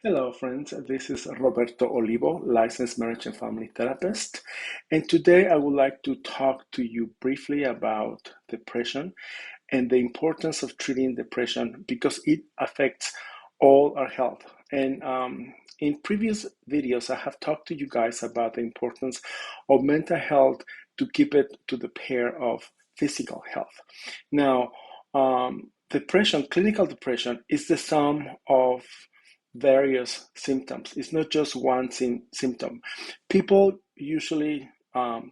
Hello, friends. This is Roberto Olivo, licensed marriage and family therapist. And today I would like to talk to you briefly about depression and the importance of treating depression because it affects all our health. And in previous videos, I have talked to you guys about the importance of mental health to keep it to the pair of physical health. Now, depression, clinical depression, is the sum of various symptoms. It's not just one symptom. People usually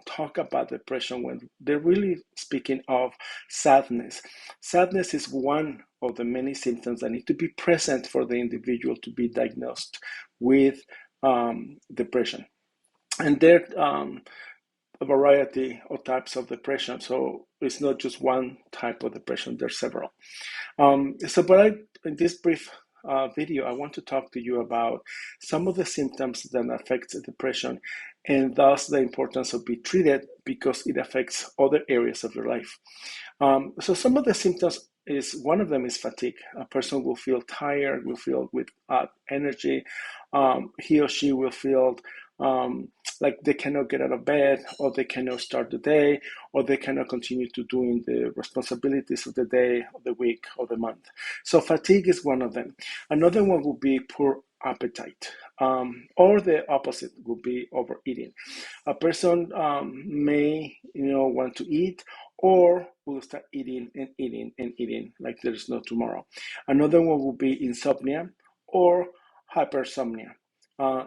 talk about depression when they're really speaking of sadness. Sadness is one of the many symptoms that need to be present for the individual to be diagnosed with depression. And there a variety of types of depression. So it's not just one type of depression, there's several. In this brief video, I want to talk to you about some of the symptoms that affect depression and thus the importance of being treated because it affects other areas of your life. So some of the symptoms is one of them is fatigue. A person will feel tired, will feel without energy. He or she will feel like they cannot get out of bed, or they cannot start the day, or they cannot continue to doing the responsibilities of the day, of the week, or the month. So fatigue is one of them. Another one would be poor appetite, or the opposite would be overeating. A person may, want to eat, or will start eating and eating and eating like there's no tomorrow. Another one would be insomnia or hypersomnia.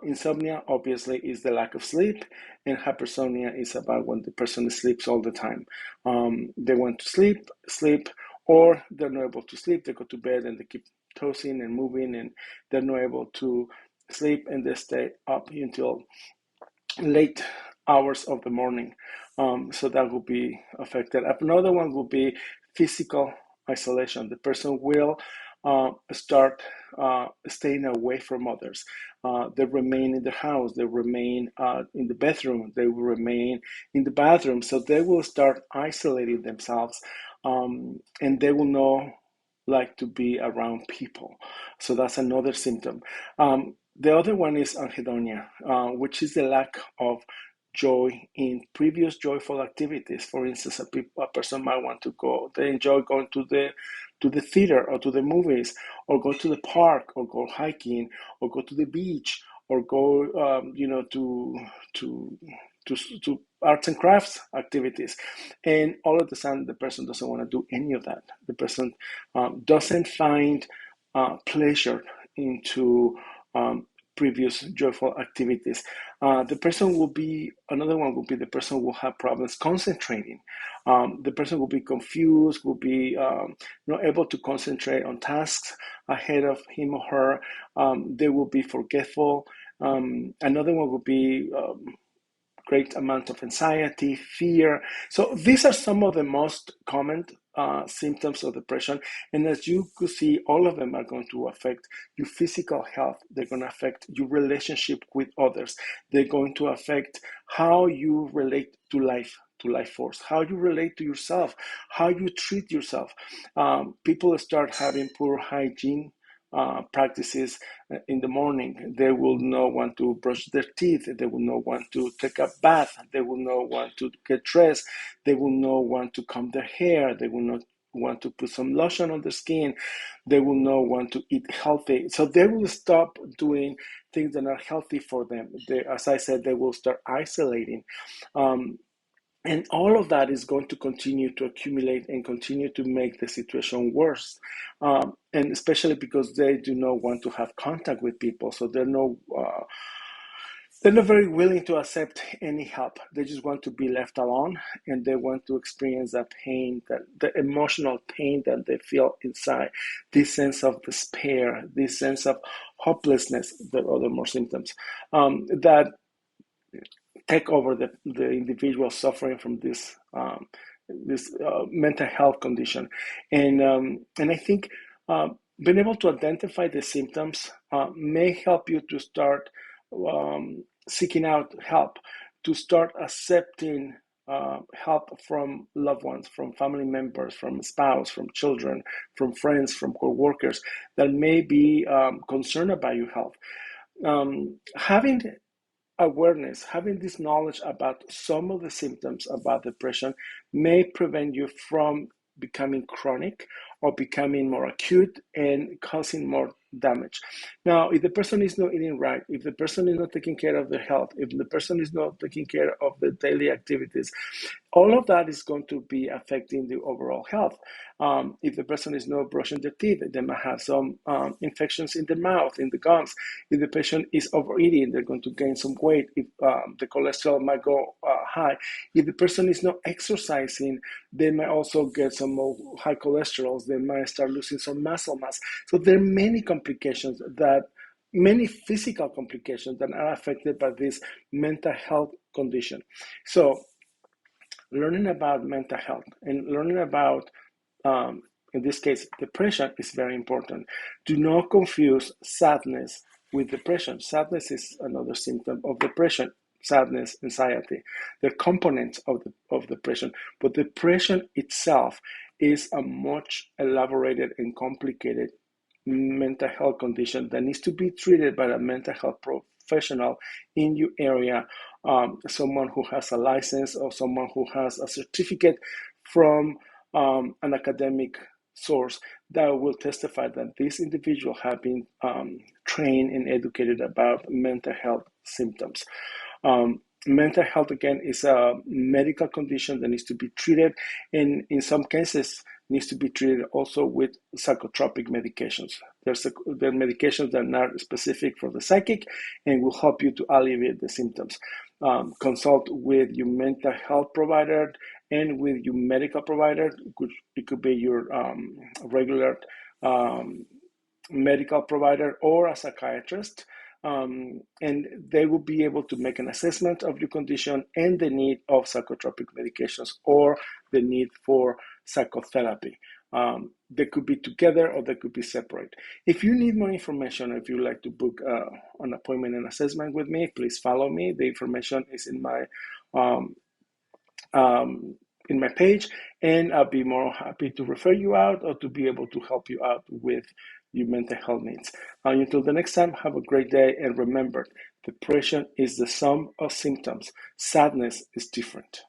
Insomnia obviously is the lack of sleep, and hypersomnia is about when the person sleeps all the time. They want to sleep, or they're not able to sleep. They go to bed and they keep tossing and moving, and they're not able to sleep, and they stay up until late hours of the morning. So that will be affected. Another one will be physical isolation. The person will start staying away from others. They remain in the house, they remain in the bedroom, they will remain in the bathroom. So they will start isolating themselves, and they will not like to be around people. So that's another symptom. The other one is anhedonia, which is the lack of joy in previous joyful activities. For instance, a person might want to go, they enjoy going to the theater or to the movies, or go to the park, or go hiking, or go to the beach, or go, to to arts and crafts activities, and all of a sudden the person doesn't want to do any of that. The person doesn't find pleasure into previous joyful activities. The person will be, another one will be the person will have problems concentrating. The person will be confused, will be not able to concentrate on tasks ahead of him or her. They will be forgetful. Another one will be great amount of anxiety, fear. So these are some of the most common symptoms of depression. And as you could see, all of them are going to affect your physical health. They're going to affect your relationship with others. They're going to affect how you relate to life force, how you relate to yourself, how you treat yourself. People start having poor hygiene practices in the morning. They will not want to brush their teeth. They will not want to take a bath. They will not want to get dressed. They will not want to comb their hair. They will not want to put some lotion on their skin. They will not want to eat healthy. So they will stop doing things that are healthy for them. As I said, they will start isolating. Um, and all of that is going to continue to accumulate and continue to make the situation worse. And especially because they do not want to have contact with people. So they're not very willing to accept any help. They just want to be left alone, and they want to experience that pain, that the emotional pain that they feel inside, this sense of despair, this sense of hopelessness, the other more symptoms that take over the individual suffering from this mental health condition. And I think being able to identify the symptoms may help you to start seeking out help, to start accepting help from loved ones, from family members, from spouse, from children, from friends, from co-workers that may be concerned about your health. Having awareness, having this knowledge about some of the symptoms about depression may prevent you from becoming chronic or becoming more acute and causing more damage. Now, if the person is not eating right, if the person is not taking care of their health, if the person is not taking care of the daily activities, all of that is going to be affecting the overall health. If the person is not brushing their teeth, they might have some infections in the mouth, in the gums. If the patient is overeating, they're going to gain some weight. If the cholesterol might go high. If the person is not exercising, they might also get some more high cholesterols. They might start losing some muscle mass. So there are many physical complications that are affected by this mental health condition. So learning about mental health and learning about, in this case, depression is very important. Do not confuse sadness with depression. Sadness is another symptom of depression. Sadness, anxiety, they're components of depression, but depression itself is a much elaborated and complicated mental health condition that needs to be treated by a mental health professional in your area, someone who has a license or someone who has a certificate from an academic source that will testify that this individual have been trained and educated about mental health symptoms. Mental health, again, is a medical condition that needs to be treated, and in some cases needs to be treated also with psychotropic medications. There are medications that are not specific for the psychic and will help you to alleviate the symptoms. Consult with your mental health provider and with your medical provider. It could be your regular medical provider or a psychiatrist. And they will be able to make an assessment of your condition and the need of psychotropic medications or the need for psychotherapy. They could be together or they could be separate. If you need more information, or if you'd like to book an appointment and assessment with me, please follow me. The information is um, in my page, and I'll be more happy to refer you out or to be able to help you out with your mental health needs. Until the next time, have a great day, and remember, depression is the sum of symptoms. Sadness is different.